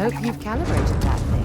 Hope you've calibrated that thing.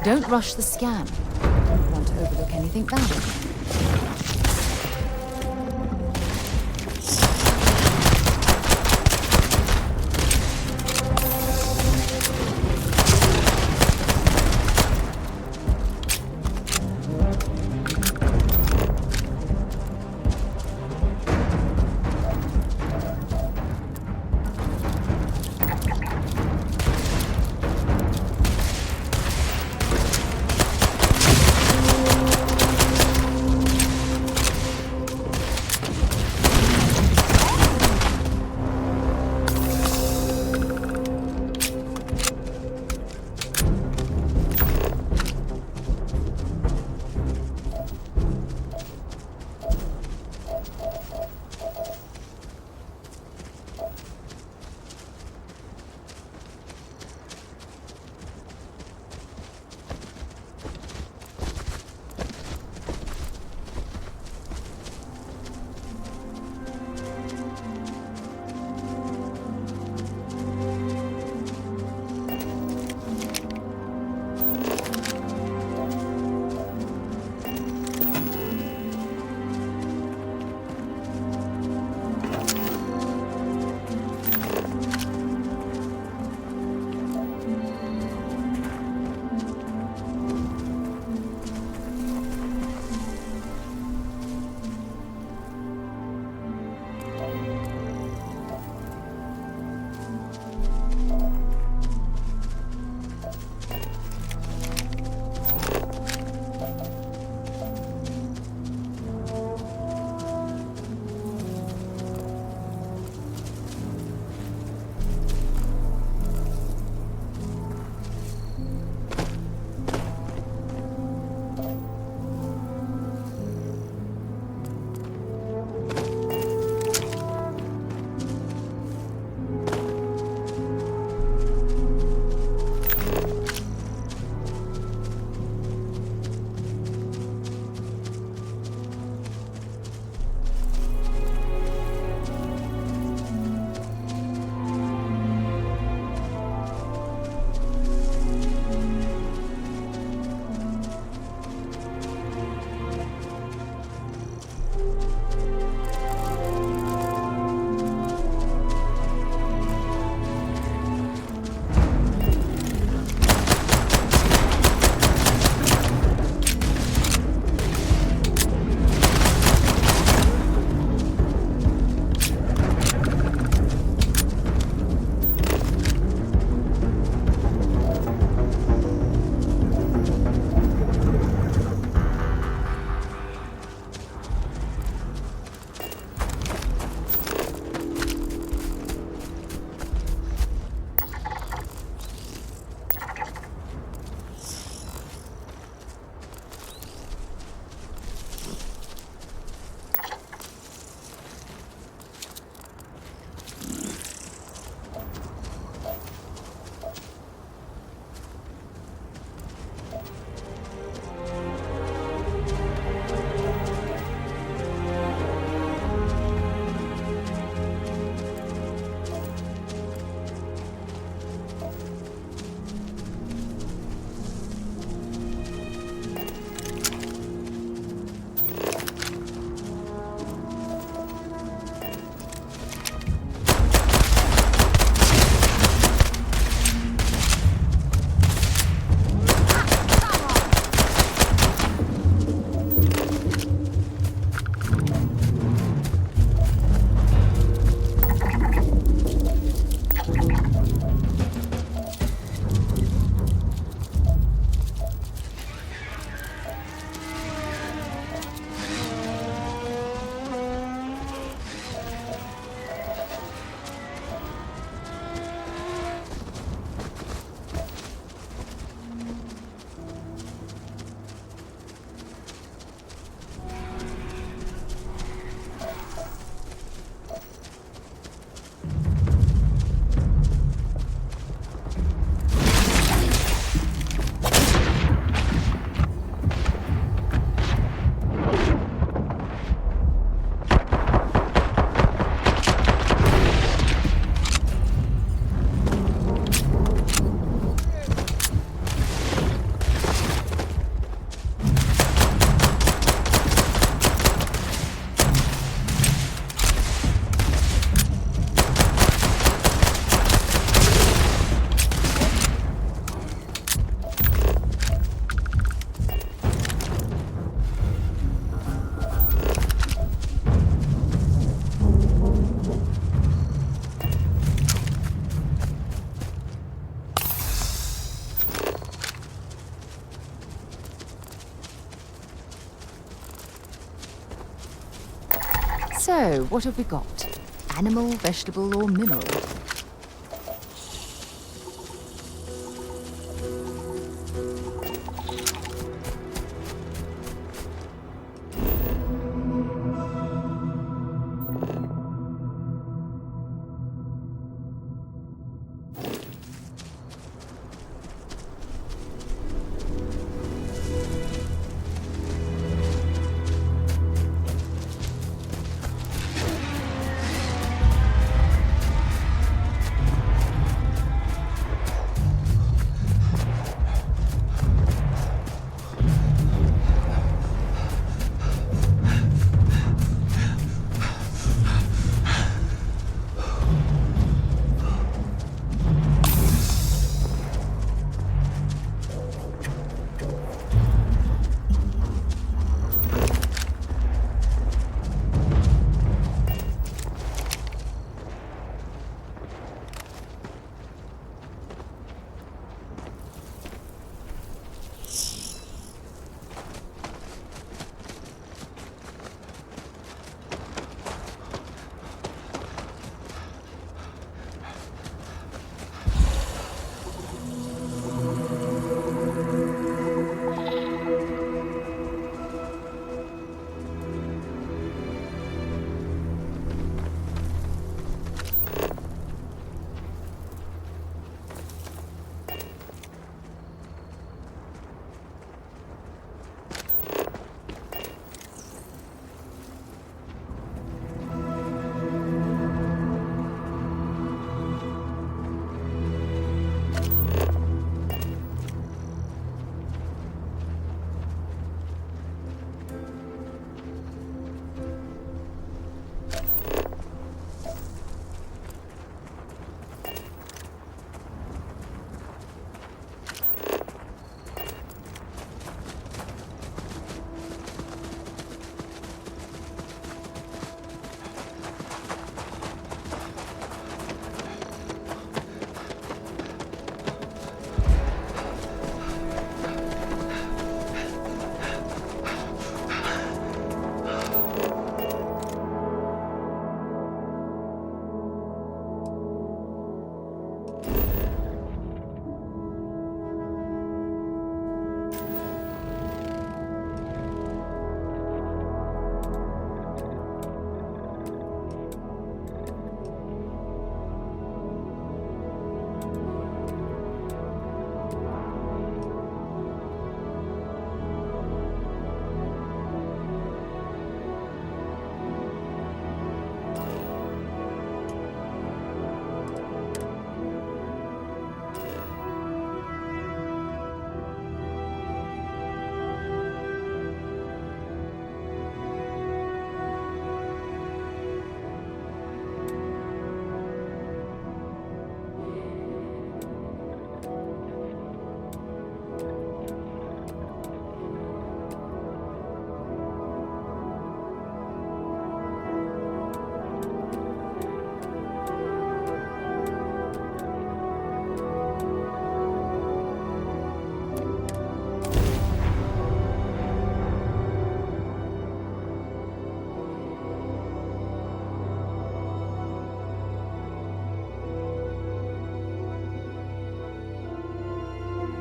Don't rush the scan. Don't want to overlook anything valuable. So, what have we got? Animal, vegetable, or mineral?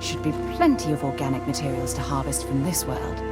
Should be plenty of organic materials to harvest from this world.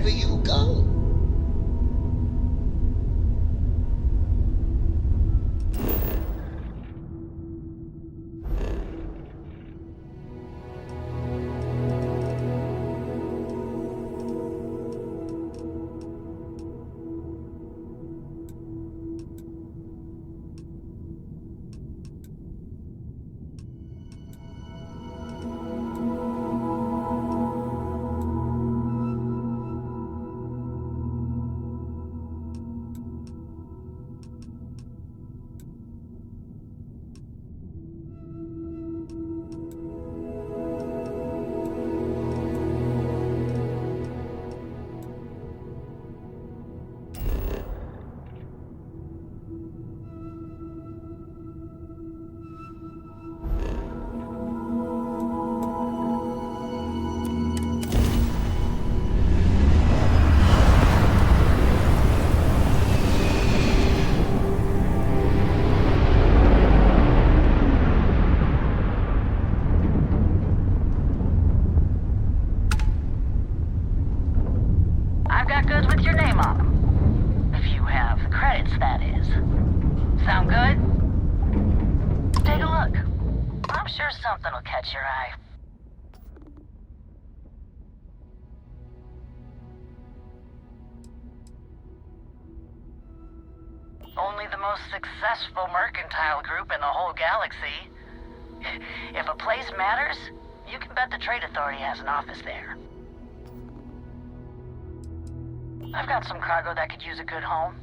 wherever you go. Something will catch your eye. Only the most successful mercantile group in the whole galaxy. If a place matters, you can bet the Trade Authority has an office there. I've got some cargo that could use a good home.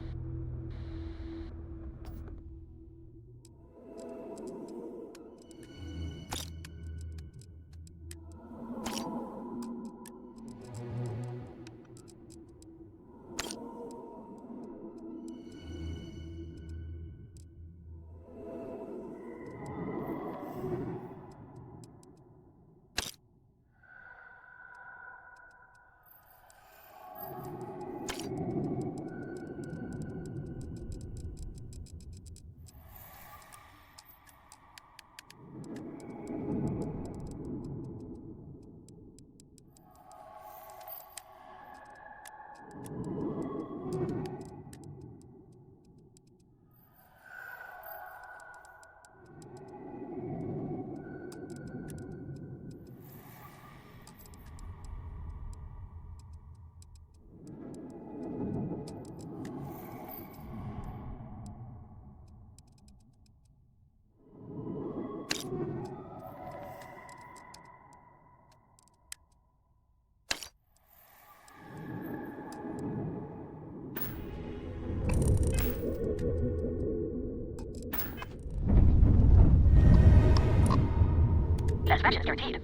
That scratch is guaranteed.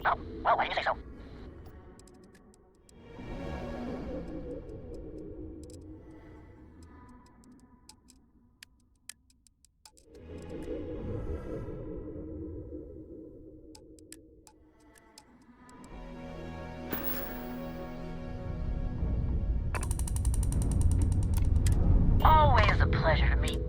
Oh, well, why do you say so? Always a pleasure to meet.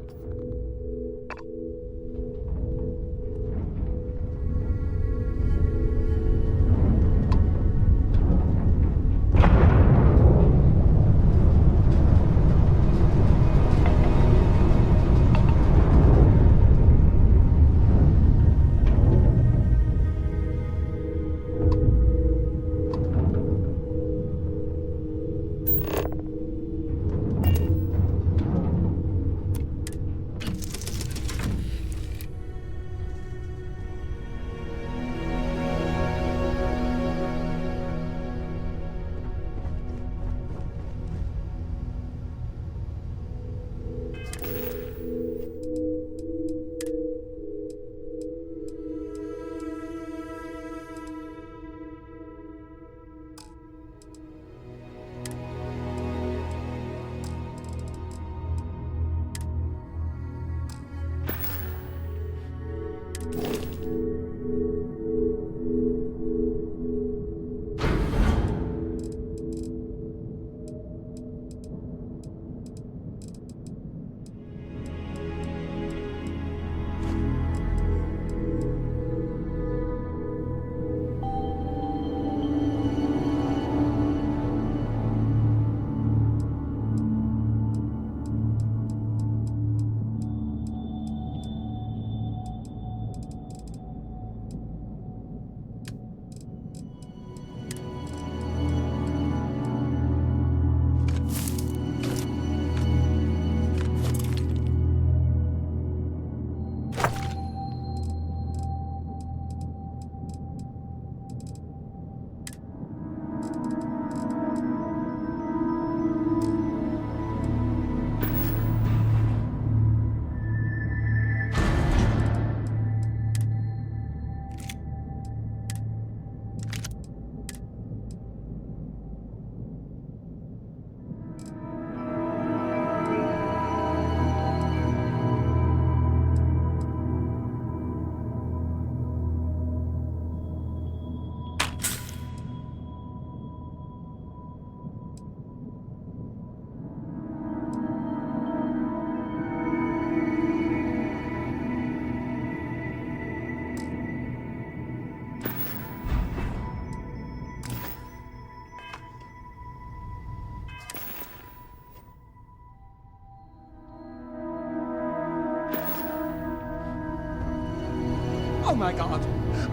Oh my god,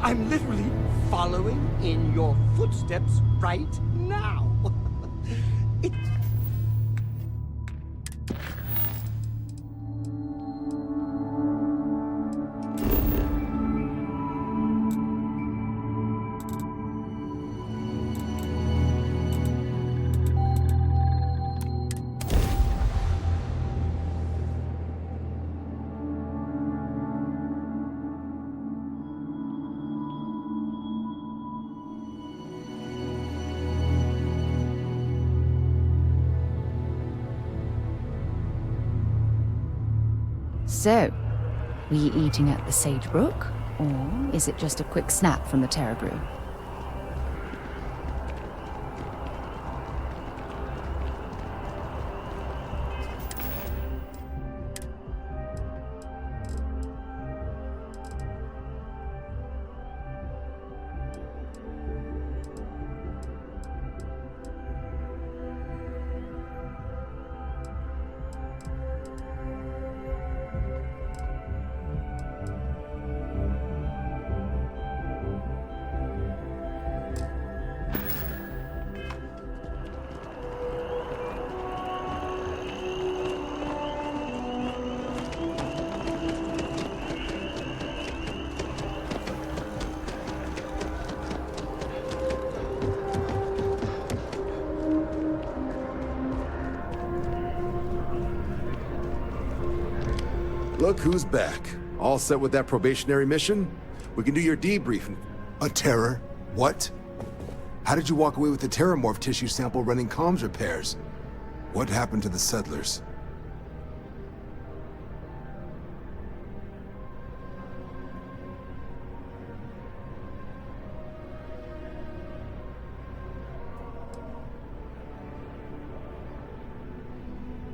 I'm literally following in your footsteps right now. It... So, were you eating at the Sage Brook, or is it just a quick snap from the Terra Brew? Look who's back. All set with that probationary mission? We can do your debrief. A terror? What? How did you walk away with the terramorph tissue sample running comms repairs? What happened to the settlers?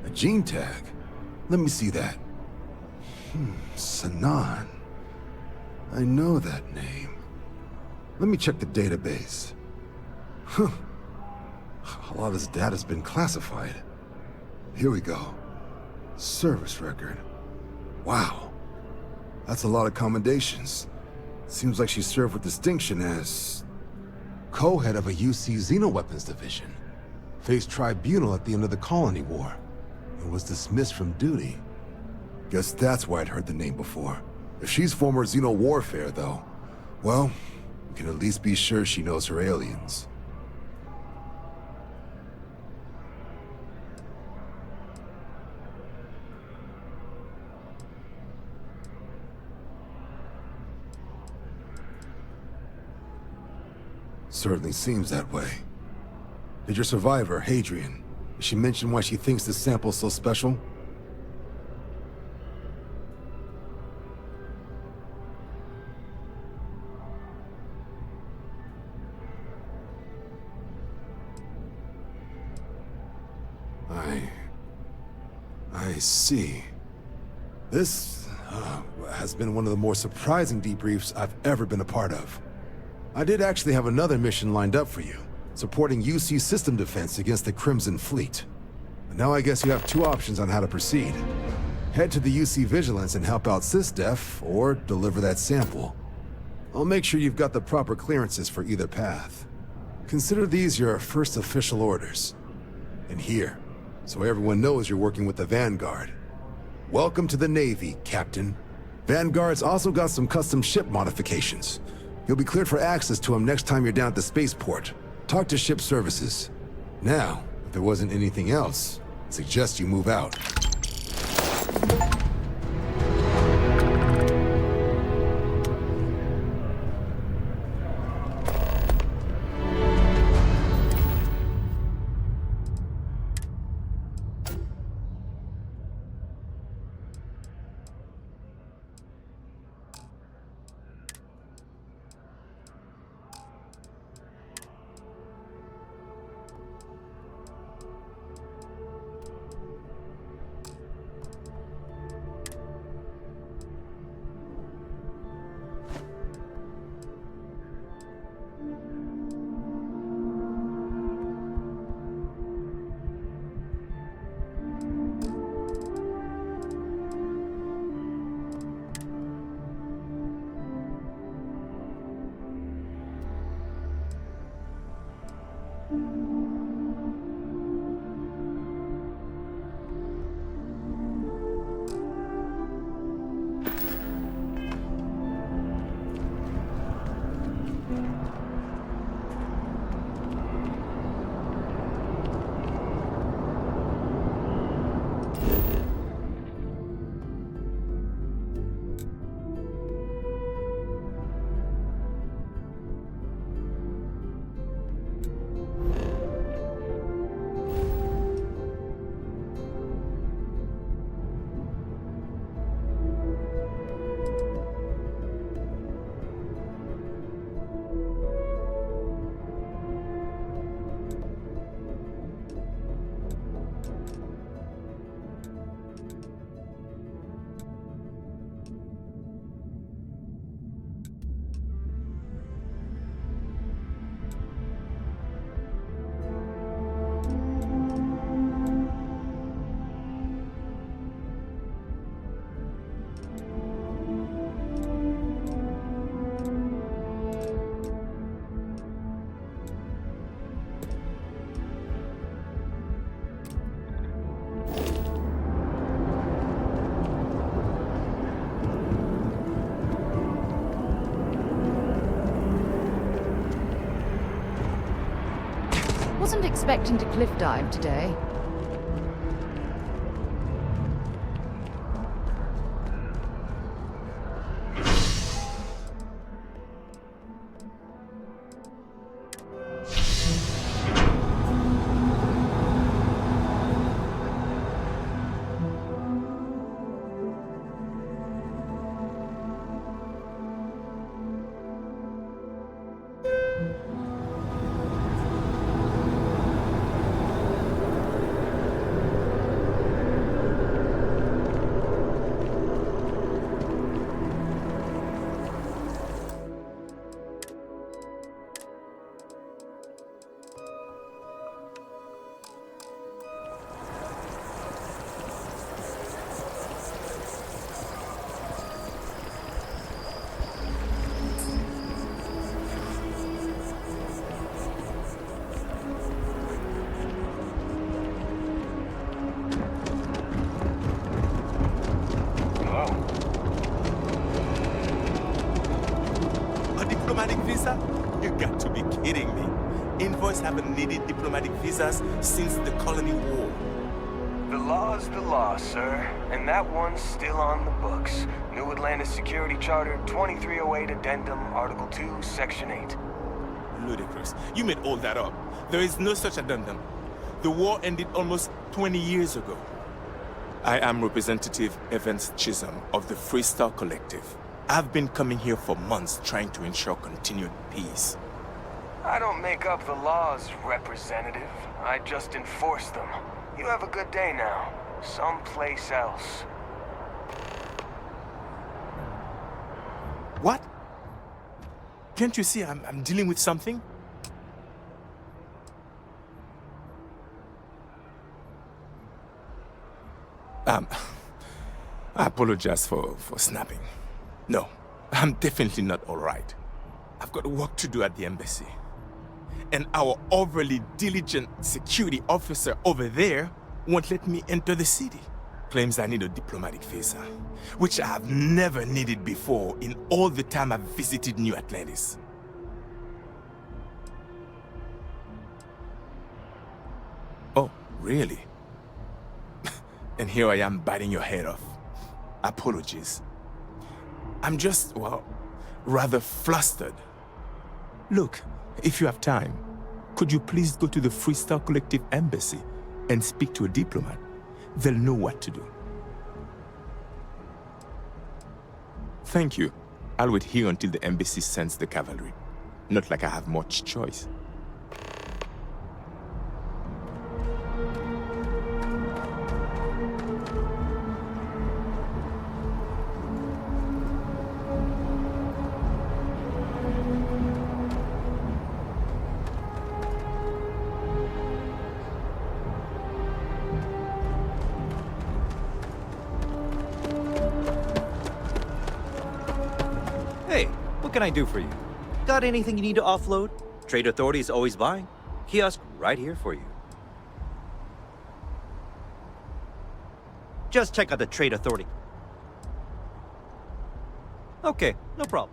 A gene tag? Let me see that. Sanan. I know that name. Let me check the database. Huh. A lot of this data's been classified. Here we go. Service record. Wow. That's a lot of commendations. Seems like she served with distinction as co-head of a UC Xenoweapons division. Faced tribunal at the end of the Colony War, and was dismissed from duty. Guess that's why I'd heard the name before. If she's former Xeno warfare, though, well, we can at least be sure she knows her aliens. Certainly seems that way. Did your survivor, Hadrian, did she mention why she thinks this sample's so special? I see. This has been one of the more surprising debriefs I've ever been a part of. I did actually have another mission lined up for you, supporting UC system defense against the Crimson Fleet. But now I guess you have two options on how to proceed. Head to the UC Vigilance and help out SysDef, or deliver that sample. I'll make sure you've got the proper clearances for either path. Consider these your first official orders. And here, so everyone knows you're working with the Vanguard. Welcome to the Navy, Captain. Vanguard's also got some custom ship modifications. You'll be cleared for access to them next time you're down at the spaceport. Talk to ship services. Now, if there wasn't anything else, I suggest you move out. expecting to cliff dive today. A diplomatic visa? You got to be kidding me. Envoys haven't needed diplomatic visas since the Colony War. The law's the law, sir. And that one's still on the books. New Atlantis Security Charter 2308 Addendum, Article 2, Section 8. Ludicrous. You made all that up. There is no such addendum. The war ended almost 20 years ago. I am Representative Evans Chisholm of the Freestar Collective. I've been coming here for months trying to ensure continued peace. I don't make up the laws, Representative. I just enforce them. You have a good day now. Someplace else. What? Can't you see I'm dealing with something? I apologize for snapping. No, I'm definitely not all right. I've got work to do at the embassy. And our overly diligent security officer over there won't let me enter the city. Claims I need a diplomatic visa, which I have never needed before in all the time I've visited New Atlantis. Oh, really? And here I am biting your head off. Apologies. I'm just, well, rather flustered. Look, if you have time, could you please go to the Freestar Collective Embassy and speak to a diplomat? They'll know what to do. Thank you. I'll wait here until the embassy sends the cavalry. Not like I have much choice. Hey, what can I do for you? Got anything you need to offload? Trade Authority is always buying. Kiosk right here for you. Just check out the Trade Authority. Okay, no problem.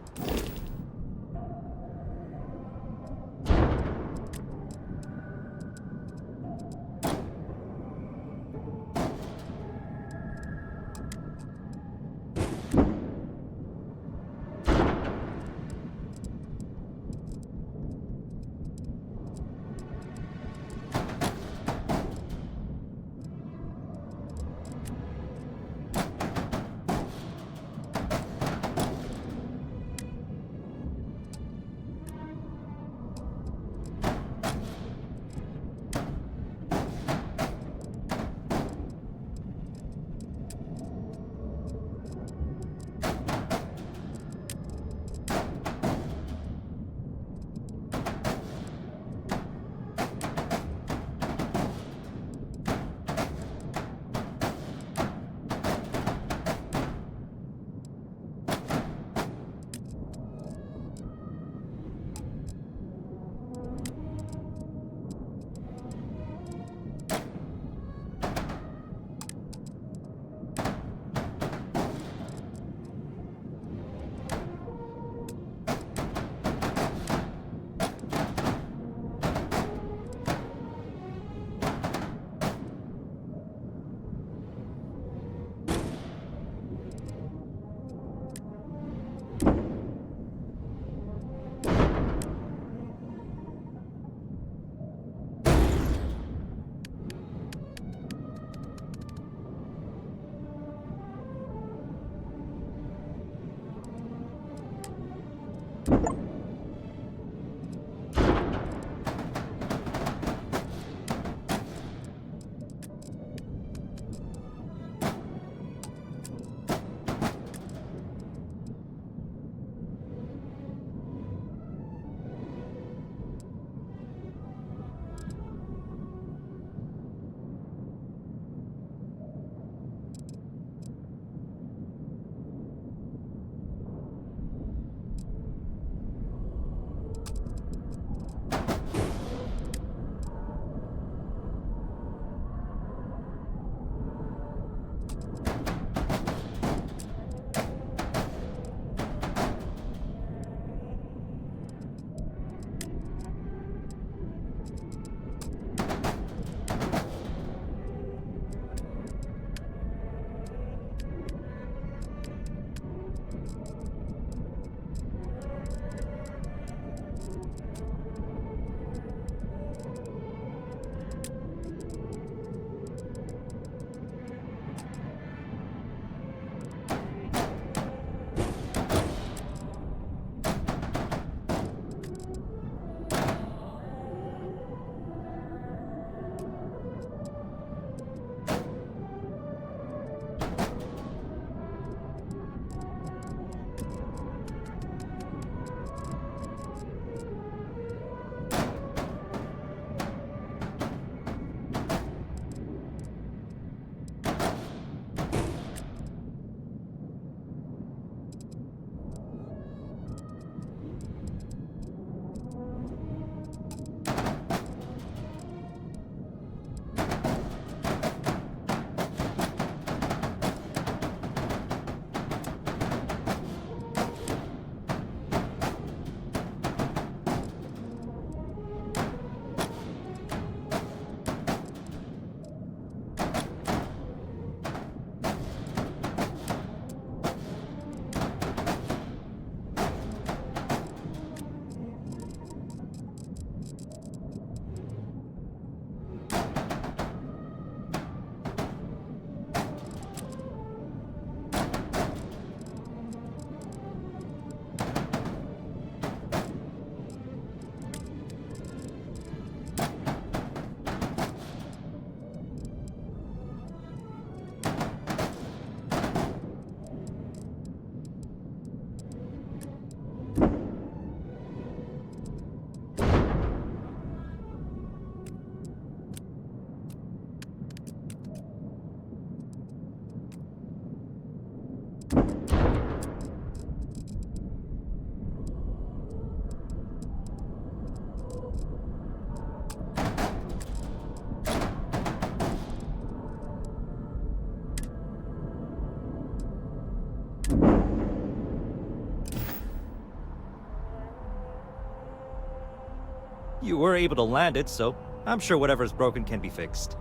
You were able to land it, so I'm sure whatever's broken can be fixed.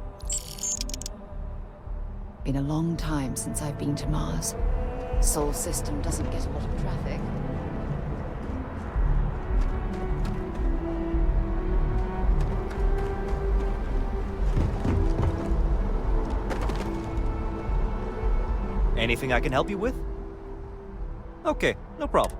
Been a long time since I've been to Mars. Sol system doesn't get a lot of traffic. Anything I can help you with? Okay, no problem.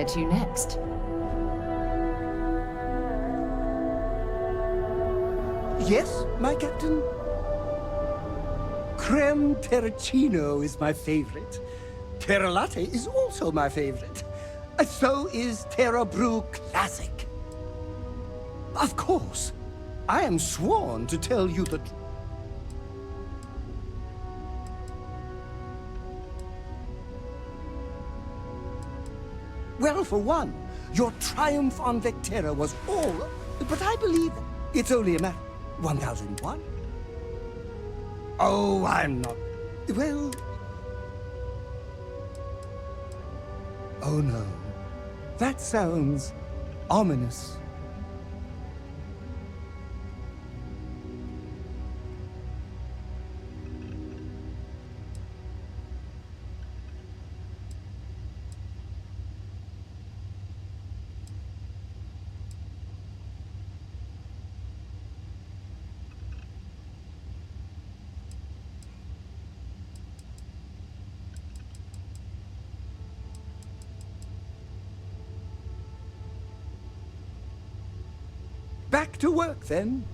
Where to next? Yes, my captain? Creme Terracino is my favorite. Terra Latte is also my favorite. So is Terra Brew Classic. Of course, I am sworn to tell you the truth. Well, for one, your triumph on Vectera was all... But I believe it's only a matter... 1001? Oh, I'm not... Well... Oh no. That sounds ominous. Back to work, then.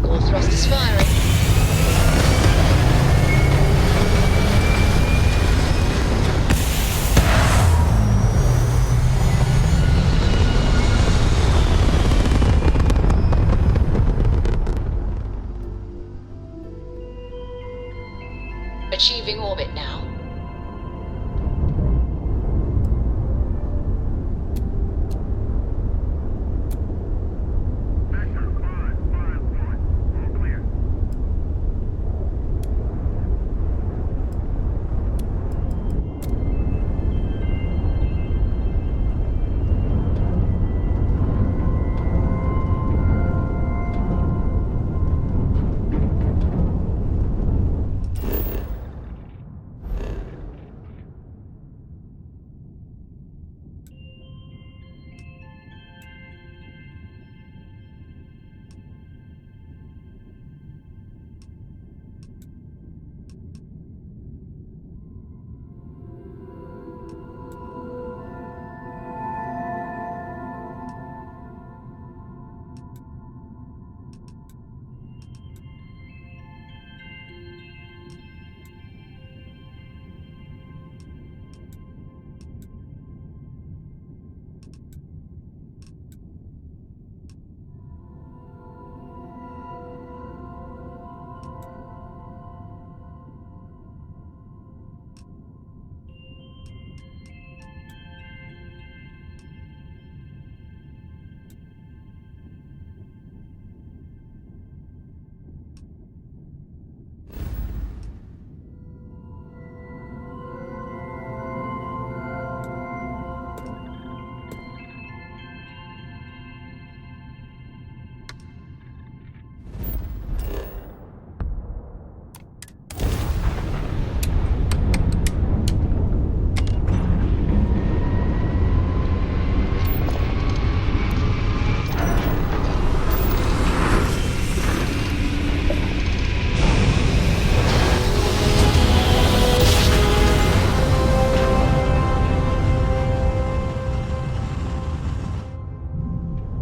All thrusters firing. Achieving orbit now.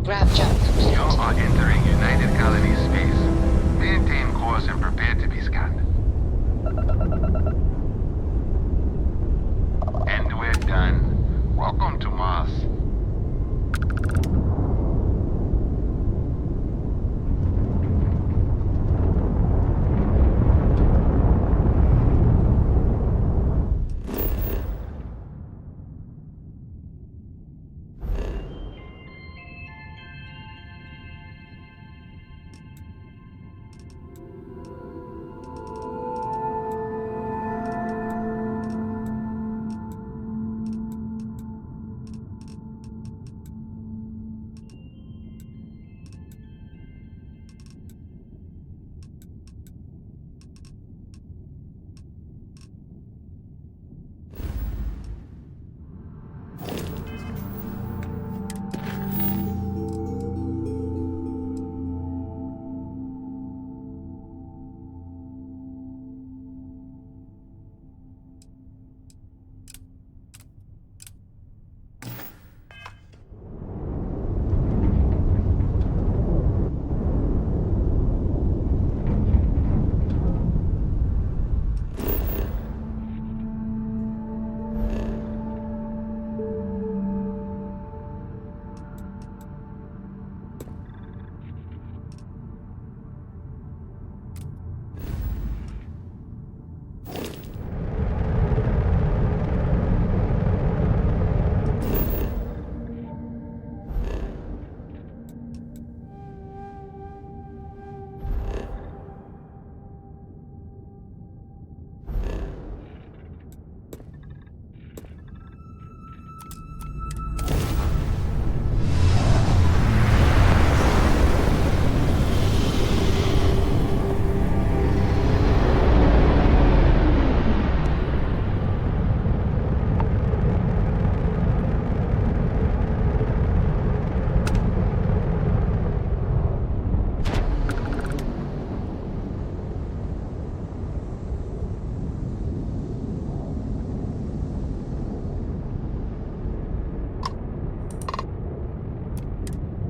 Grab jump complete. You are entering United Colonies space. Maintain course and prepare to be scanned. And we're done. Welcome to Mars.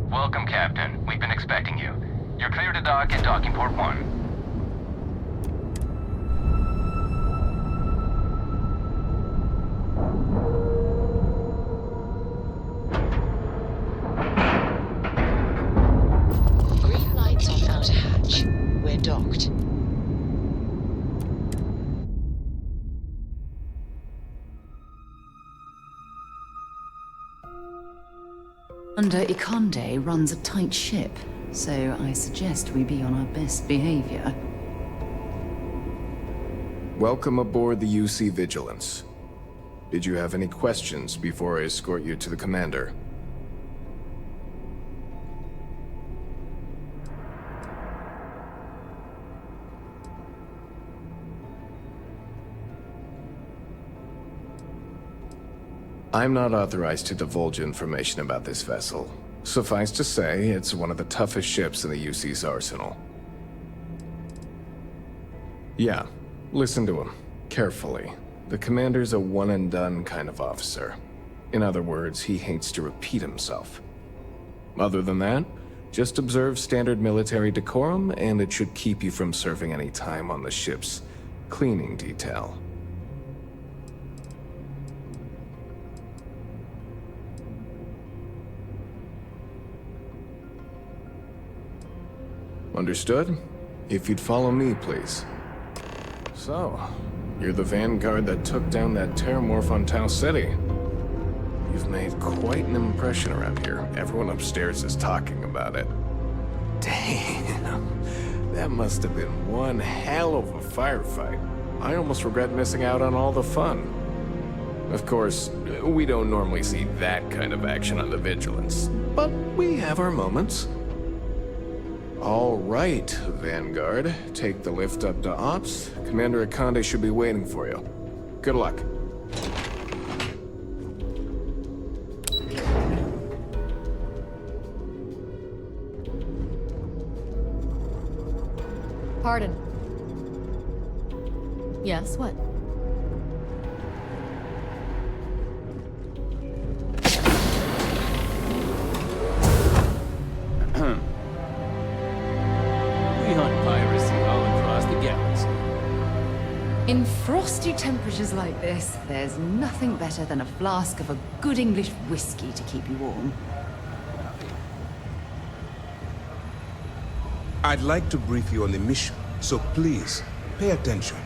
Welcome, Captain. We've been expecting you. You're clear to dock at docking port 1. Green lights on outer hatch. We're docked. Commander Ikande runs a tight ship, so I suggest we be on our best behavior. Welcome aboard the UC Vigilance. Did you have any questions before I escort you to the commander? I'm not authorized to divulge information about this vessel. Suffice to say, it's one of the toughest ships in the UC's arsenal. Yeah, listen to him, carefully. The commander's a one-and-done kind of officer. In other words, he hates to repeat himself. Other than that, just observe standard military decorum, and it should keep you from serving any time on the ship's cleaning detail. Understood? If you'd follow me, please. So, you're the vanguard that took down that terramorph on Tau City. You've made quite an impression around here. Everyone upstairs is talking about it. Damn, that must have been one hell of a firefight. I almost regret missing out on all the fun. Of course, we don't normally see that kind of action on the Vigilance, but we have our moments. All right, Vanguard. Take the lift up to Ops. Commander Ikande should be waiting for you. Good luck. Pardon. Yes, what? In frosty temperatures like this, there's nothing better than a flask of a good English whiskey to keep you warm. I'd like to brief you on the mission, so please, pay attention.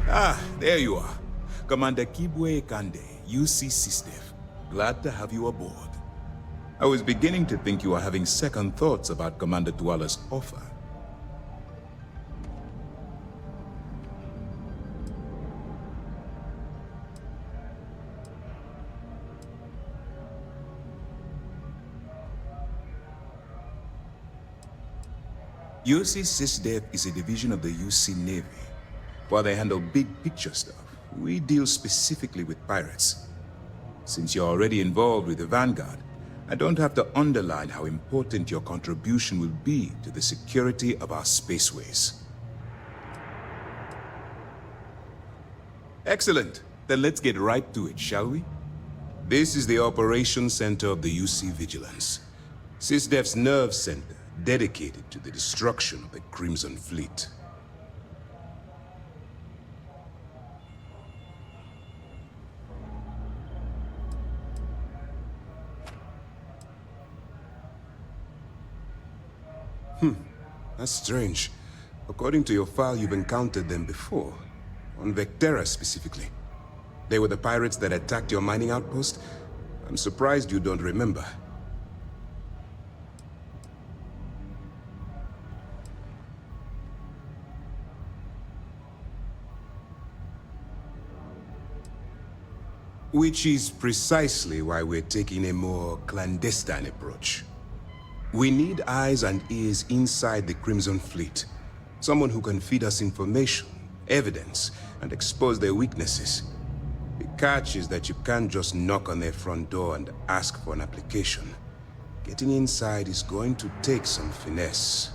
Ah, there you are. Commander Kibwe Ikande, UC SysDev. Glad to have you aboard. I was beginning to think you were having second thoughts about Commander Tuala's offer. UC SysDev is a division of the UC Navy. While they handle big picture stuff, we deal specifically with pirates. Since you're already involved with the Vanguard, I don't have to underline how important your contribution will be to the security of our spaceways. Excellent. Then let's get right to it, shall we? This is the operations center of the UC Vigilance. SysDev's nerve center, dedicated to the destruction of the Crimson Fleet. That's strange. According to your file, you've encountered them before. On Vectera specifically. They were the pirates that attacked your mining outpost? I'm surprised you don't remember. Which is precisely why we're taking a more clandestine approach. We need eyes and ears inside the Crimson Fleet. Someone who can feed us information, evidence, and expose their weaknesses. The catch is that you can't just knock on their front door and ask for an application. Getting inside is going to take some finesse.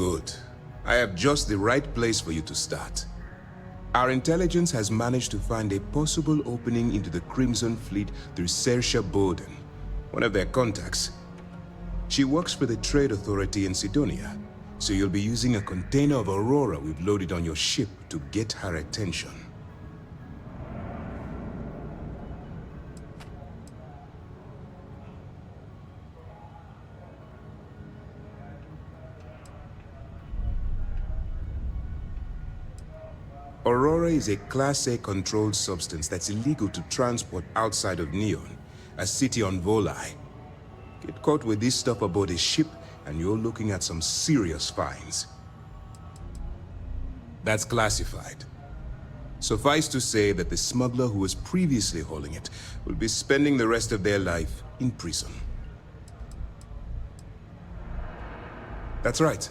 Good. I have just the right place for you to start. Our intelligence has managed to find a possible opening into the Crimson Fleet through Saoirse Bowden, one of their contacts. She works for the Trade Authority in Sidonia, so you'll be using a container of Aurora we've loaded on your ship to get her attention. Aurora is a Class A controlled substance that's illegal to transport outside of Neon, a city on Volai. Get caught with this stuff aboard a ship, and you're looking at some serious fines. That's classified. Suffice to say that the smuggler who was previously hauling it will be spending the rest of their life in prison. That's right.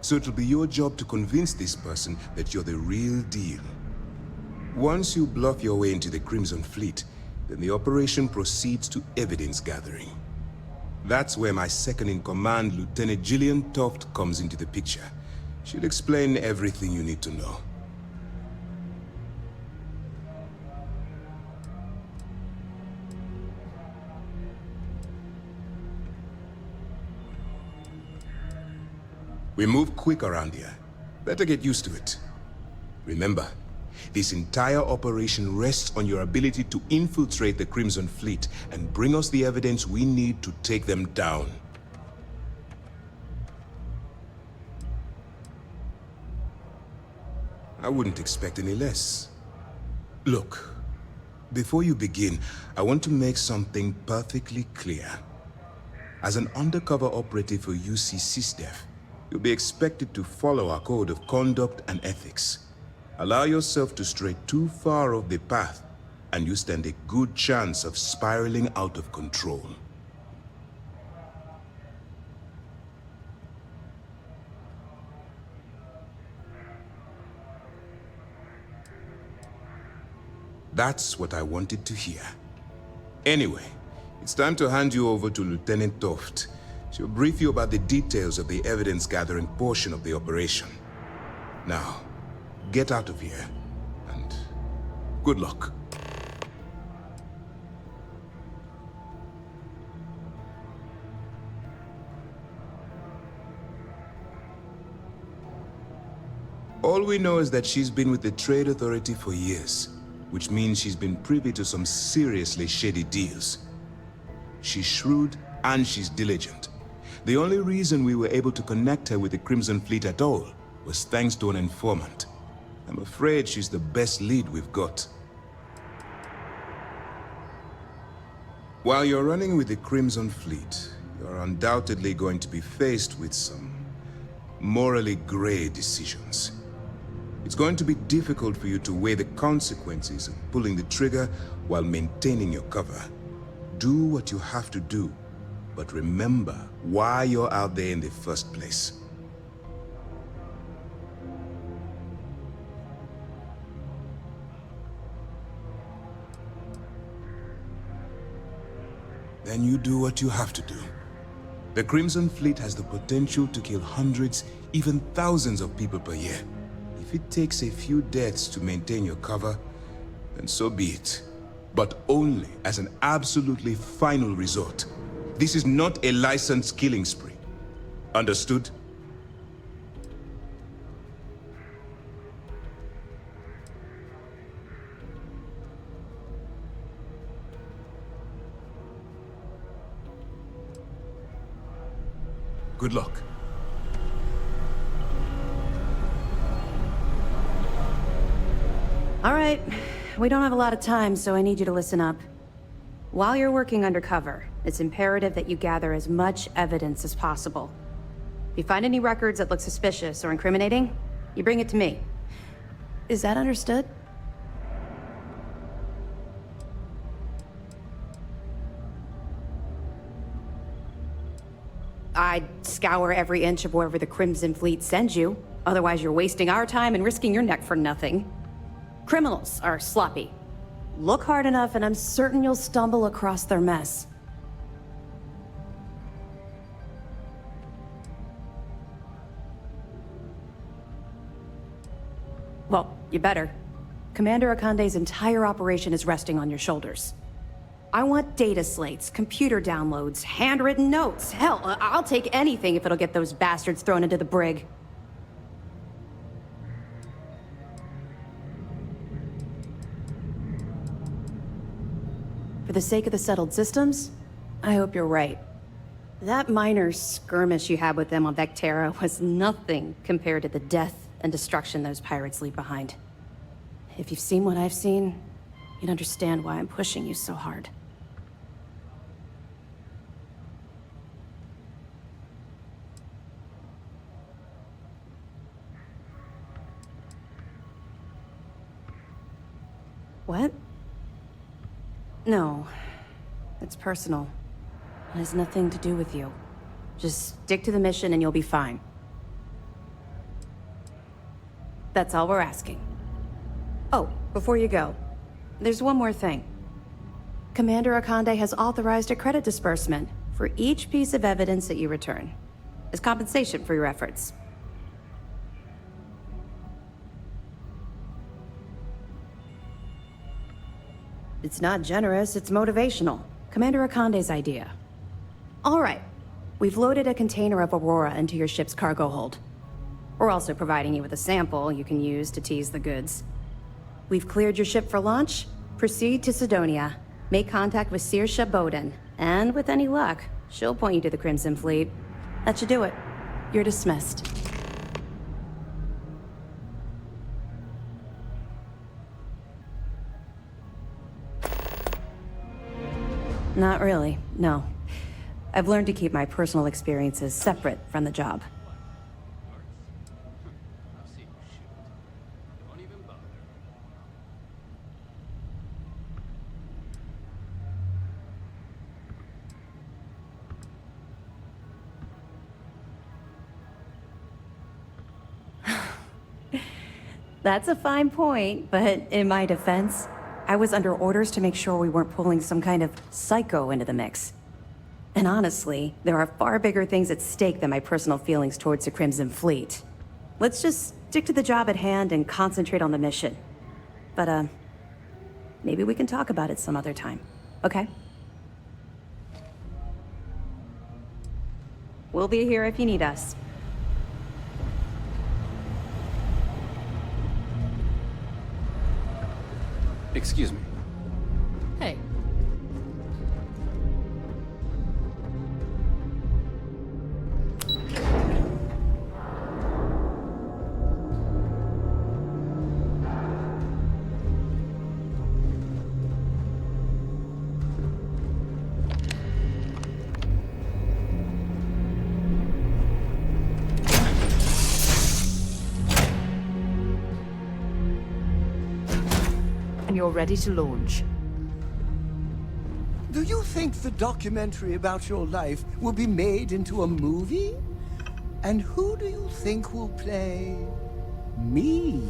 So it'll be your job to convince this person that you're the real deal. Once you bluff your way into the Crimson Fleet, then the operation proceeds to evidence gathering. That's where my second-in-command, Lieutenant Gillian Toft, comes into the picture. She'll explain everything you need to know. We move quick around here. Better get used to it. Remember, this entire operation rests on your ability to infiltrate the Crimson Fleet and bring us the evidence we need to take them down. I wouldn't expect any less. Look, before you begin, I want to make something perfectly clear. As an undercover operative for UC SysDef, you'll be expected to follow our code of conduct and ethics. Allow yourself to stray too far off the path, and you stand a good chance of spiraling out of control. That's what I wanted to hear. Anyway, it's time to hand you over to Lieutenant Toft. She'll brief you about the details of the evidence-gathering portion of the operation. Now, get out of here, and good luck. All we know is that she's been with the Trade Authority for years, which means she's been privy to some seriously shady deals. She's shrewd and she's diligent. The only reason we were able to connect her with the Crimson Fleet at all was thanks to an informant. I'm afraid she's the best lead we've got. While you're running with the Crimson Fleet, you're undoubtedly going to be faced with some morally gray decisions. It's going to be difficult for you to weigh the consequences of pulling the trigger while maintaining your cover. Do what you have to do, but remember why you're out there in the first place. Then you do what you have to do. The Crimson Fleet has the potential to kill hundreds, even thousands of people per year. If it takes a few deaths to maintain your cover, then so be it. But only as an absolutely final resort. This is not a licensed killing spree. Understood? Good luck. All right. We don't have a lot of time, so I need you to listen up. While you're working undercover, it's imperative that you gather as much evidence as possible. If you find any records that look suspicious or incriminating, you bring it to me. Is that understood? I'd scour every inch of wherever the Crimson Fleet sends you. Otherwise, you're wasting our time and risking your neck for nothing. Criminals are sloppy. Look hard enough and I'm certain you'll stumble across their mess. You better. Commander Akande's entire operation is resting on your shoulders. I want data slates, computer downloads, handwritten notes. Hell, I'll take anything if it'll get those bastards thrown into the brig. For the sake of the settled systems, I hope you're right. That minor skirmish you had with them on Vectera was nothing compared to the death and destruction those pirates leave behind. If you've seen what I've seen, you'd understand why I'm pushing you so hard. What? No. It's personal. It has nothing to do with you. Just stick to the mission and you'll be fine. That's all we're asking. Oh, before you go, there's one more thing. Commander Akande has authorized a credit disbursement for each piece of evidence that you return, as compensation for your efforts. It's not generous, it's motivational. Commander Akande's idea. All right, we've loaded a container of Aurora into your ship's cargo hold. We're also providing you with a sample you can use to tease the goods. We've cleared your ship for launch. Proceed to Sidonia. Make contact with Saoirse Bowden. And with any luck, she'll point you to the Crimson Fleet. That should do it. You're dismissed. Not really, no. I've learned to keep my personal experiences separate from the job. That's a fine point, but in my defense, I was under orders to make sure we weren't pulling some kind of psycho into the mix. And honestly, there are far bigger things at stake than my personal feelings towards the Crimson Fleet. Let's just stick to the job at hand and concentrate on the mission. But, maybe we can talk about it some other time, okay? We'll be here if you need us. Excuse me. Hey. You're ready to launch. Do you think the documentary about your life will be made into a movie? And who do you think will play me?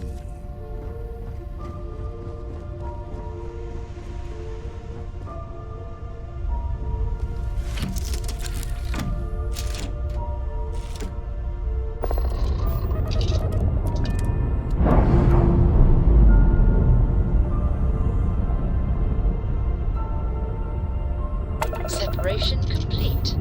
Separation complete.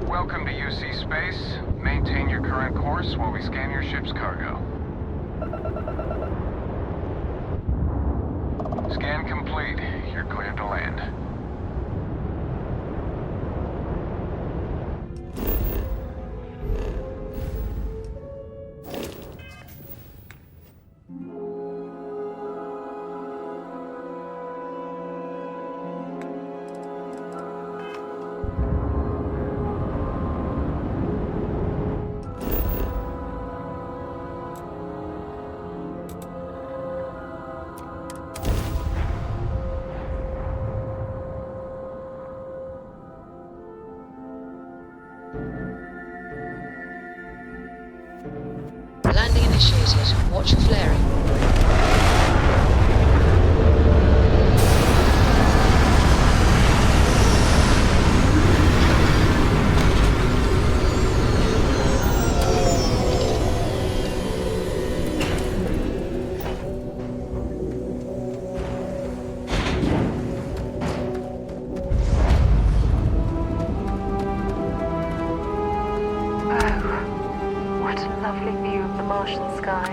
Welcome to UC Space. Maintain your current course while we scan your ship's cargo. Scan complete. You're cleared to land. initiated. Watch for flaring. What a lovely view of the Martian sky.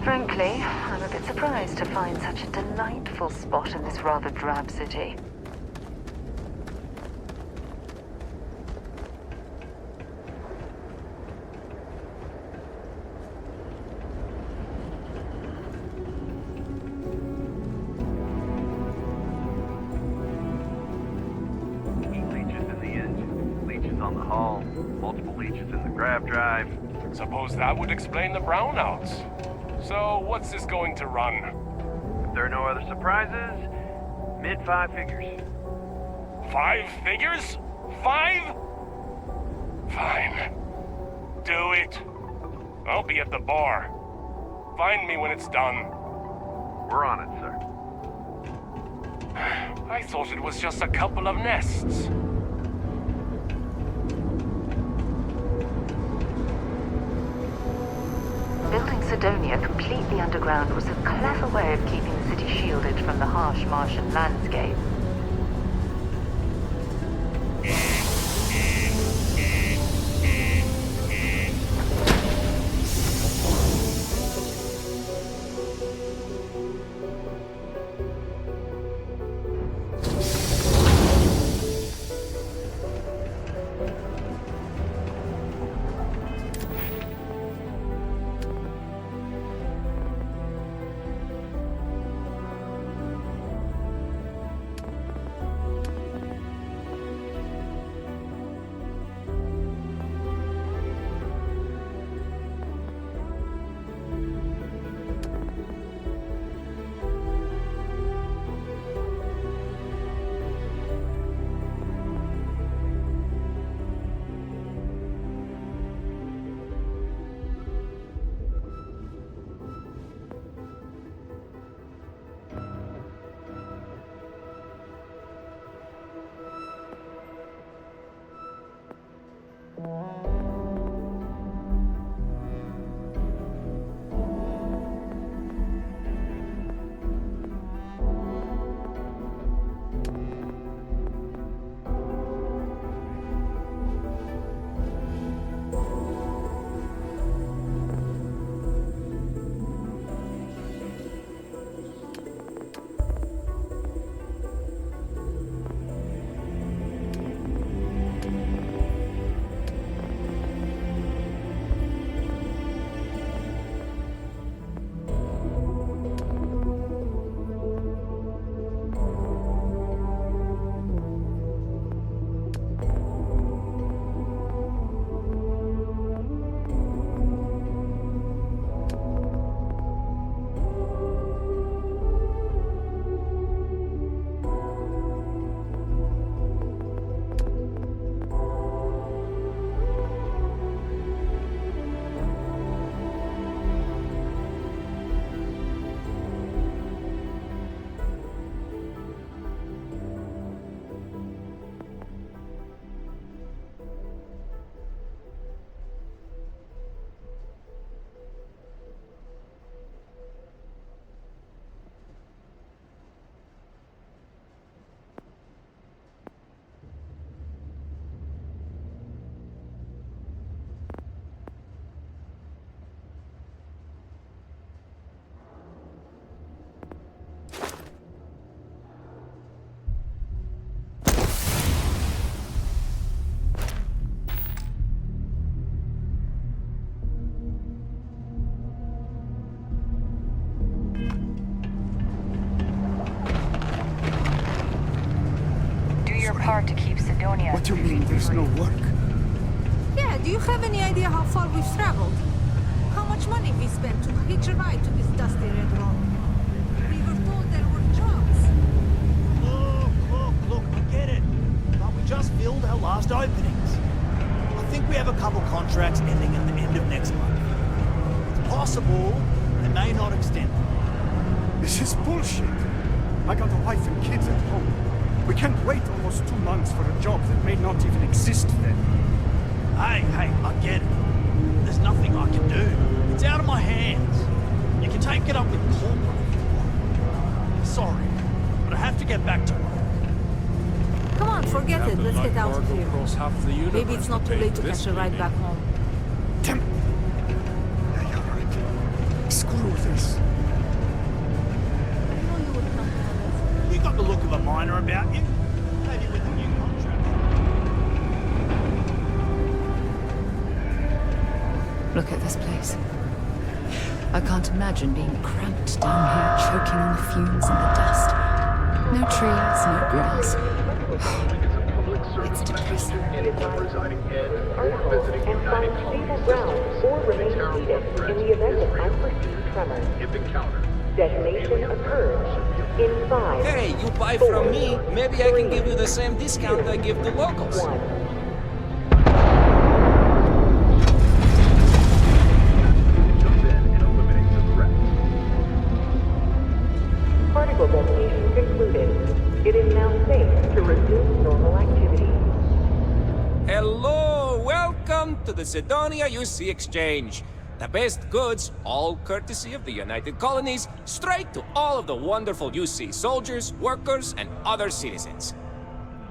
Frankly, I'm a bit surprised to find such a delightful spot in this rather drab city. Leeches in the engine, leeches on the hull, multiple leeches in the grav drive. Suppose that would explain the brownouts. So, what's this going to run? If there are no other surprises, mid-5 figures. 5 figures? 5? Fine. Do it. I'll be at the bar. Find me when it's done. We're on it, sir. I thought it was just a couple of nests. Building Sidonia completely underground was a clever way of keeping the city shielded from the harsh Martian landscape. Part to keep Sidonia. What do you mean there's no work? Yeah, do you have any idea how far we've traveled? How much money we spent to hitch a ride to this dusty red road? We were told there were jobs. Look, I get it. But we just filled our last openings. I think we have a couple contracts ending at the end of next month. possible, they may not extend it. This is bullshit. I got a wife and kids at home. We can't wait almost 2 months for a job that may not even exist then. Hey, I get it. There's nothing I can do. It's out of my hands. You can take it up with corporate if you want. Sorry, but I have to get back to work. Come on, forget it. Let's get out of here. Maybe Maybe it's not too late to catch a ride back home. Damn. Yeah, you're right. Screw this. You got the look of a miner about you. Maybe with a new contract. Look at this place. I can't imagine being cramped down here, choking on the fumes and the dust. No trees, no grass. It's depressing. Residing in or visiting United Colonies ground or remain seated in the event of unforeseen tremors. If encountered. Detonation occurs in 5. Hey, you buy from me, maybe I can give you the same discount I give to locals. 1. Jump in and eliminate the threat. Particle detonation concluded. It is now safe to resume normal activity. Hello, welcome to the Sidonia UC Exchange. The best goods, all courtesy of the United Colonies, straight to all of the wonderful UC soldiers, workers, and other citizens.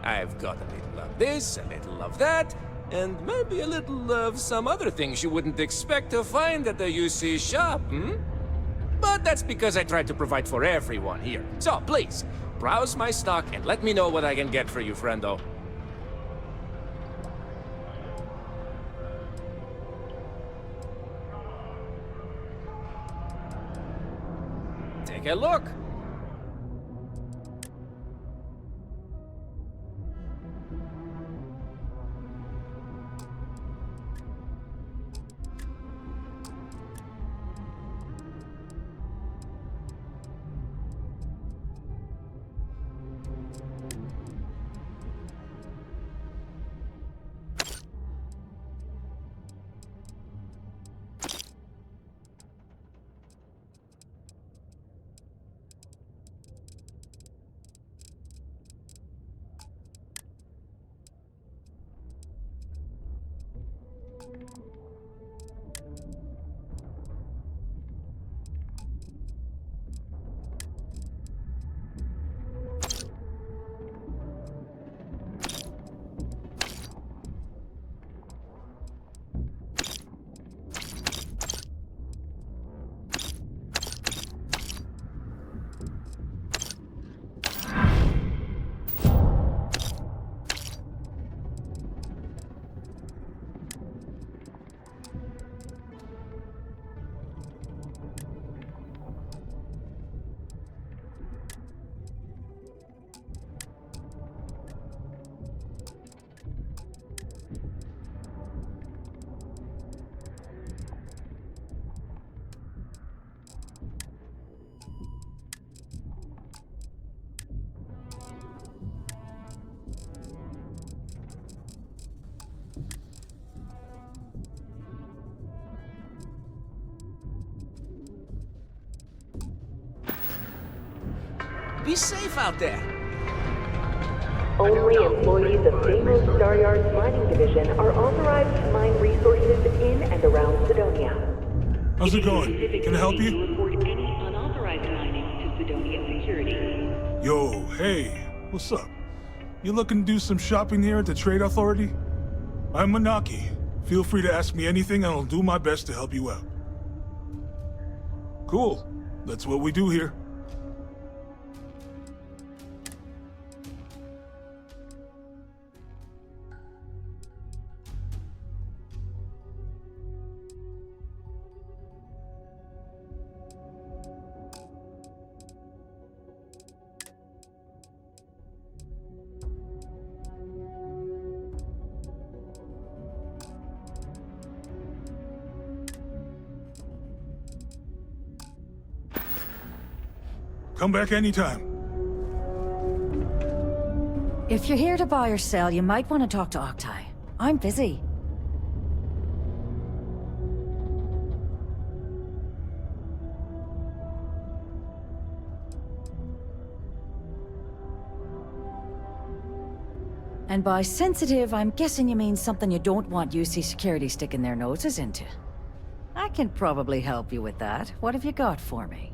I've got a little of this, a little of that, and maybe a little of some other things you wouldn't expect to find at the UC shop, But that's because I try to provide for everyone here. So please, browse my stock and let me know what I can get for you, friendo. Take a look. Be safe out there. Only employees of Deimos Staryard's mining division are authorized to mine resources in and around Sidonia. How's it going? Can I help you? Unauthorized mining to Sidonia security. Yo, hey, what's up? You looking to do some shopping here at the Trade Authority? I'm Manaki. Feel free to ask me anything and I'll do my best to help you out. Cool. That's what we do here. Come back anytime. If you're here to buy or sell, you might want to talk to Octai. I'm busy. And by sensitive, I'm guessing you mean something you don't want UC security sticking their noses into. I can probably help you with that. What have you got for me?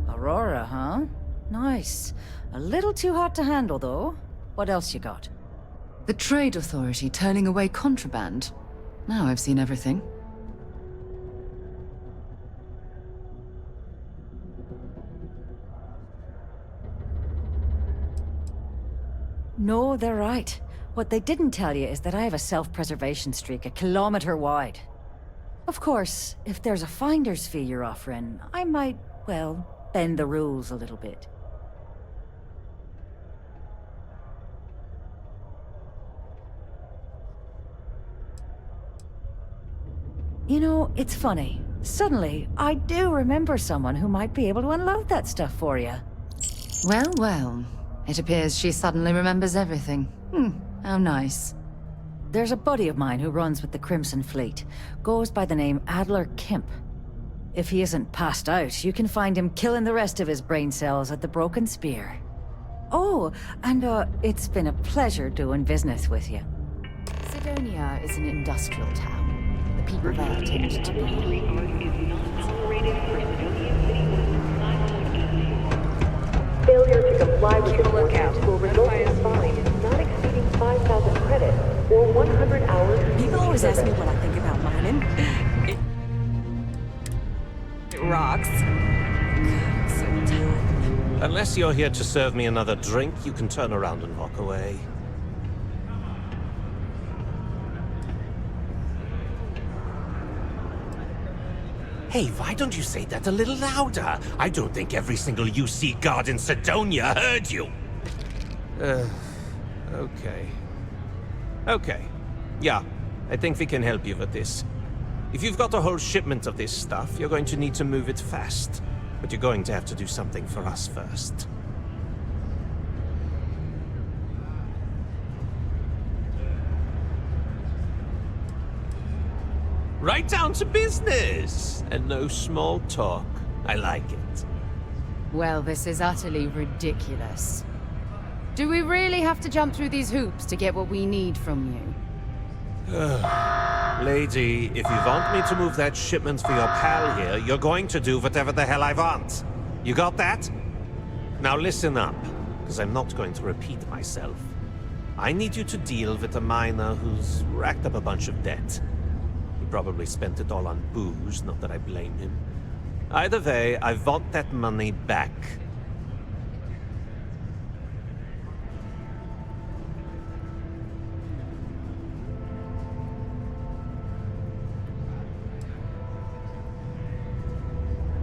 Aurora, huh? Nice. A little too hot to handle, though. What else you got? The Trade Authority turning away contraband. Now I've seen everything. No, they're right. What they didn't tell you is that I have a self-preservation streak 1 kilometer wide. Of course, if there's a finder's fee you're offering, I might, well, bend the rules a little bit. You know, it's funny. Suddenly, I do remember someone who might be able to unload that stuff for you. Well, well. It appears she suddenly remembers everything. How nice. There's a buddy of mine who runs with the Crimson Fleet. Goes by the name Adler Kemp. If he isn't passed out, you can find him killing the rest of his brain cells at the Broken Spear. Oh, and it's been a pleasure doing business with you. Sidonia is an industrial town. The people there tend to be... Failure to comply with the orders will result in a fine not exceeding 5,000 credits or 100 hours. People always ask me what I think about mining. It rocks. God, so tired. Unless you're here to serve me another drink, you can turn around and walk away. Hey, why don't you say that a little louder? I don't think every single UC guard in Sidonia heard you. Okay. Okay. Yeah, I think we can help you with this. If you've got a whole shipment of this stuff, you're going to need to move it fast. But you're going to have to do something for us first. Right down to business! And no small talk. I like it. Well, this is utterly ridiculous. Do we really have to jump through these hoops to get what we need from you? Lady, if you want me to move that shipment for your pal here, you're going to do whatever the hell I want. You got that? Now listen up, because I'm not going to repeat myself. I need you to deal with a miner who's racked up a bunch of debt. He probably spent it all on booze, not that I blame him. Either way, I want that money back.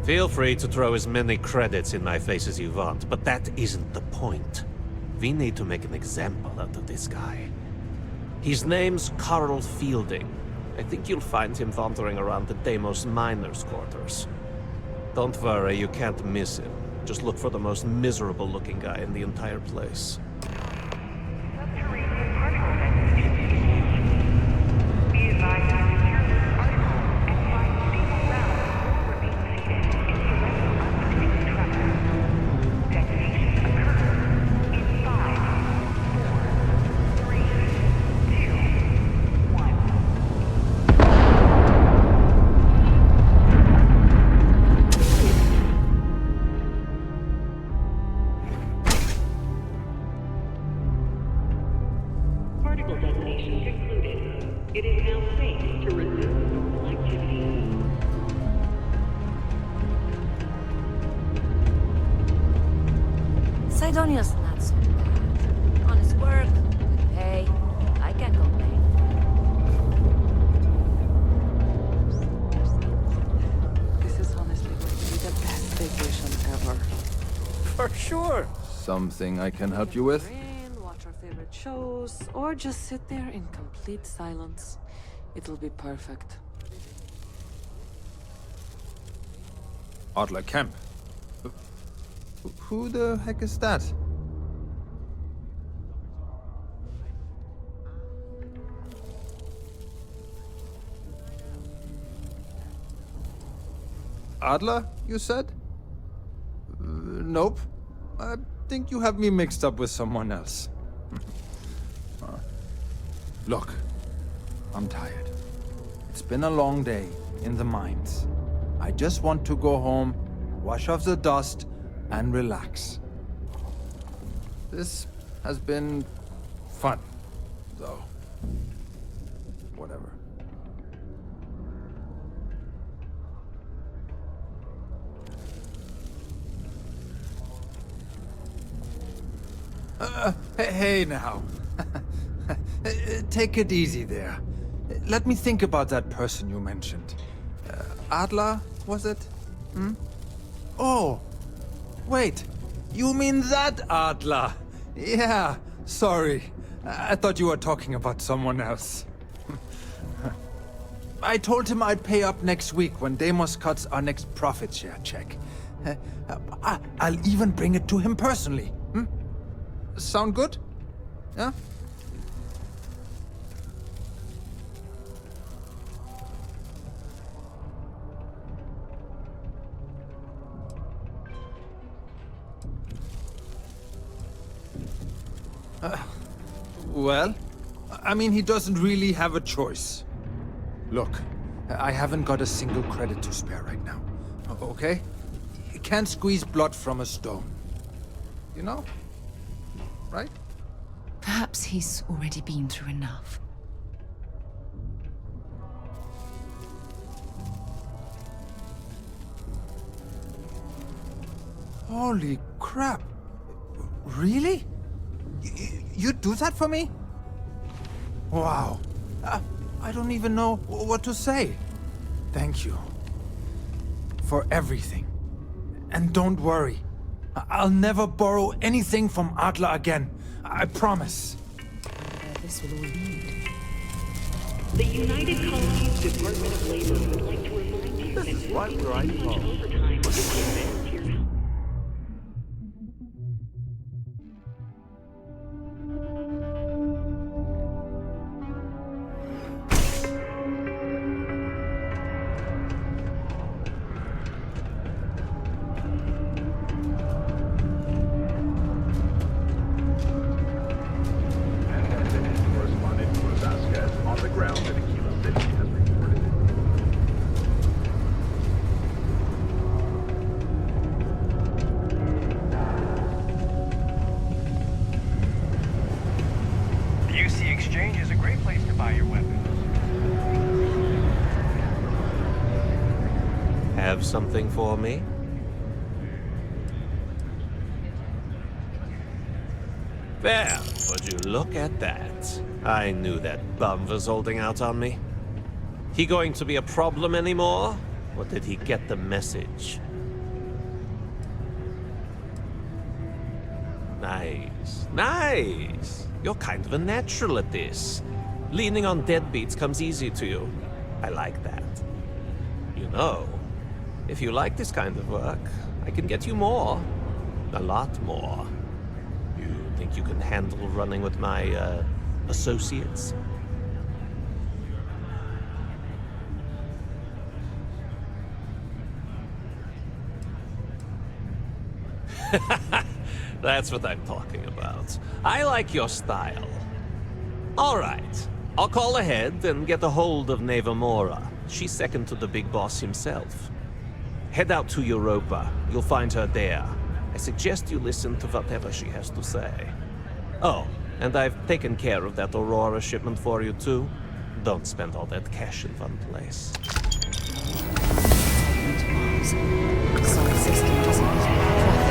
Feel free to throw as many credits in my face as you want, but that isn't the point. We need to make an example out of this guy. His name's Carl Fielding. I think you'll find him wandering around the Deimos miners' quarters. Don't worry, you can't miss him. Just look for the most miserable-looking guy in the entire place. Sidonia's not so bad. Honest work, good pay. I can't complain. This is honestly going to be the best vacation ever. For sure. Something I can help you with? Watch our favorite shows, or just sit there in complete silence. It'll be perfect. Adler Kemp. Who the heck is that? Adler, you said? Nope. I think you have me mixed up with someone else. Look, I'm tired. It's been a long day in the mines. I just want to go home, wash off the dust, and relax. This has been fun, though. Whatever. Hey now. Take it easy there. Let me think about that person you mentioned. Adler, was it? Hmm? Oh, wait. You mean that Adler? Yeah, sorry. I thought you were talking about someone else. I told him I'd pay up next week when Deimos cuts our next profit share check. I'll even bring it to him personally. Hmm? Sound good? Yeah? Well, I mean, he doesn't really have a choice. Look, I haven't got a single credit to spare right now, okay? You can't squeeze blood from a stone. You know? Right? Perhaps he's already been through enough. Holy crap. Really? You'd do that for me? Wow. I don't even know what to say. Thank you. For everything. And don't worry. I'll never borrow anything from Adler again. I promise. This will all lead. The United Colonies Department of Labor would like to remind you that This is right where I much call. overtime will be available to your Correspondent Cruz Vasquez on the ground in Aquila City has reported. The UC Exchange is a great place to buy your weapons. Have something for me? There, would you look at that? I knew that bum was holding out on me. He going to be a problem anymore? Or did he get the message? Nice, nice. You're kind of a natural at this. Leaning on deadbeats comes easy to you. I like that. You know, if you like this kind of work, I can get you more. A lot more. You think you can handle running with my, associates? That's what I'm talking about. I like your style. All right. I'll call ahead and get a hold of Neva Mora. She's second to the big boss himself. Head out to Europa. You'll find her there. I suggest you listen to whatever she has to say. Oh, and I've taken care of that Aurora shipment for you too. Don't spend all that cash in one place. Solar system doesn't need traffic.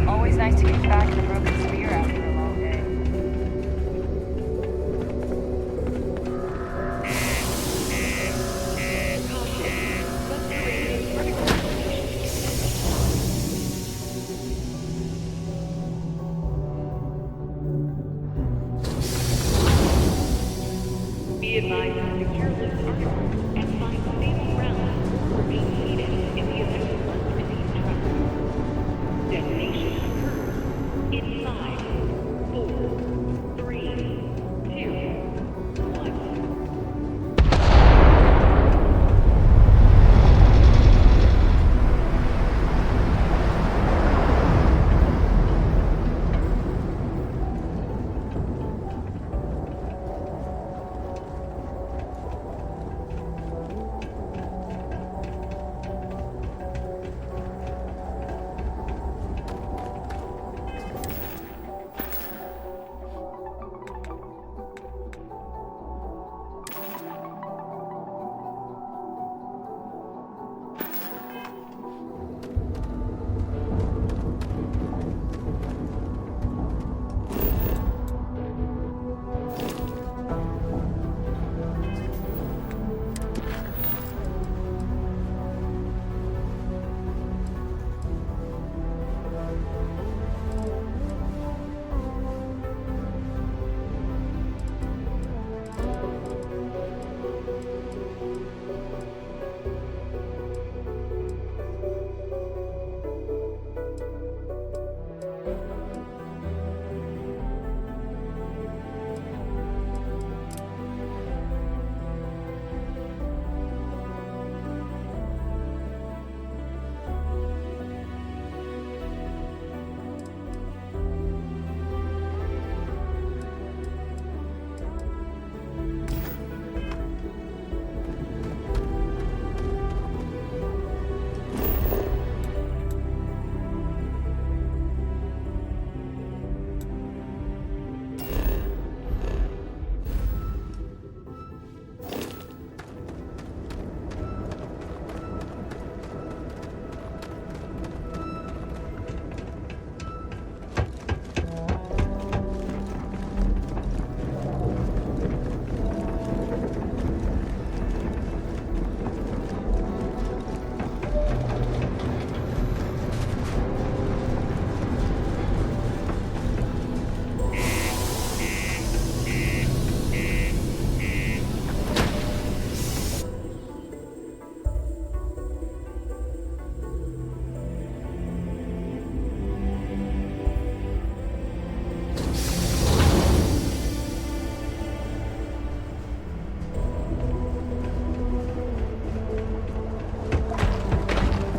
Always nice to get back in the broken sphere after a long day. Be advised to secure loose articles and find stable ground or remain seated in the event of unforeseen travel. Detonation occurs in 5, 4, 3, 2, 1.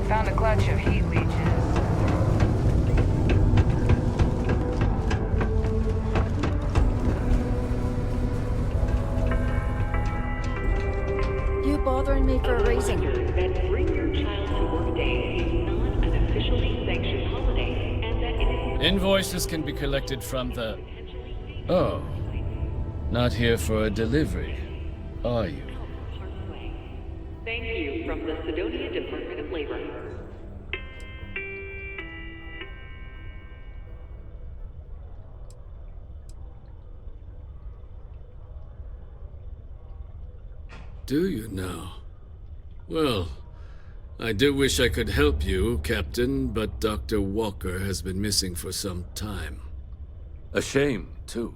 Found a clutch of heat leeches. You bothering me for a reason? That Bring Your Child to Work Day is not an officially sanctioned holiday, and that it is... Invoices can be collected from the... Oh. Not here for a delivery, are you? Thank you from the Sidonia Department of Labor. Do you now? Well, I do wish I could help you, Captain, but Dr. Walker has been missing for some time. A shame, too.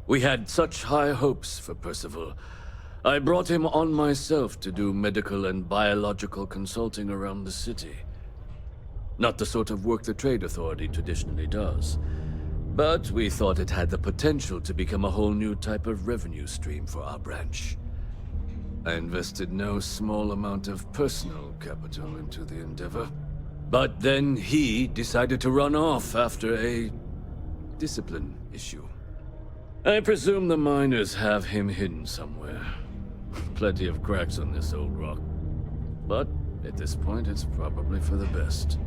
We had such high hopes for Percival. I brought him on myself to do medical and biological consulting around the city. Not the sort of work the Trade Authority traditionally does. But we thought it had the potential to become a whole new type of revenue stream for our branch. I invested no small amount of personal capital into the endeavor. But then he decided to run off after a discipline issue. I presume the miners have him hidden somewhere. Plenty of cracks on this old rock. But at this point, it's probably for the best.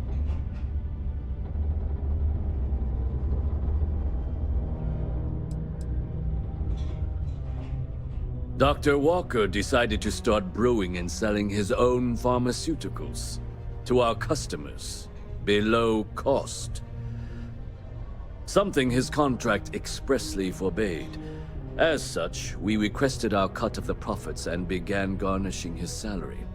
Dr. Walker decided to start brewing and selling his own pharmaceuticals to our customers below cost. Something his contract expressly forbade. As such, we requested our cut of the profits and began garnishing his salary.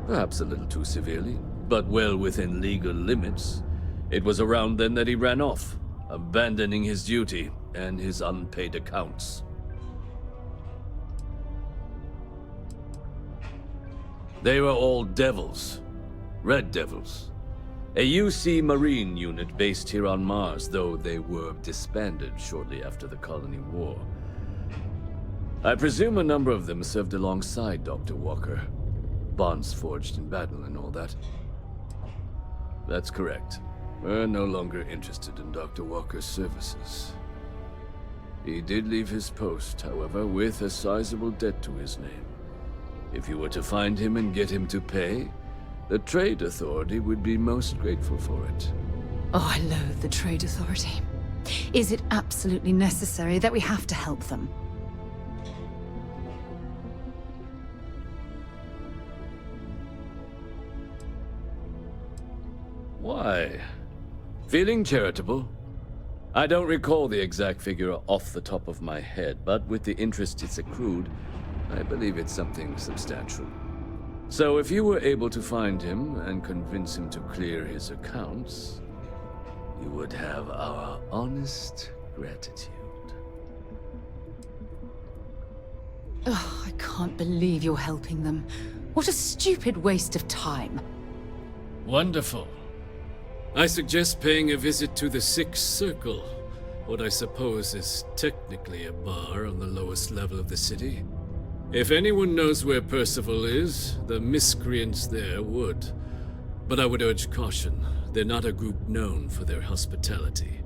Perhaps a little too severely, but well within legal limits. It was around then that he ran off, abandoning his duty and his unpaid accounts. They were all devils. Red Devils. A UC Marine unit based here on Mars, though they were disbanded shortly after the Colony War. I presume a number of them served alongside Dr. Walker. Bonds forged in battle and all that. That's correct. We're no longer interested in Dr. Walker's services. He did leave his post, however, with a sizable debt to his name. If you were to find him and get him to pay, the Trade Authority would be most grateful for it. Oh, I loathe the Trade Authority. Is it absolutely necessary that we have to help them? Why? Feeling charitable? I don't recall the exact figure off the top of my head, but with the interest it's accrued, I believe it's something substantial. So if you were able to find him and convince him to clear his accounts, you would have our honest gratitude. Oh, I can't believe you're helping them. What a stupid waste of time. Wonderful. I suggest paying a visit to the Sixth Circle, what I suppose is technically a bar on the lowest level of the city. If anyone knows where Percival is, the miscreants there would. But I would urge caution. They're not a group known for their hospitality.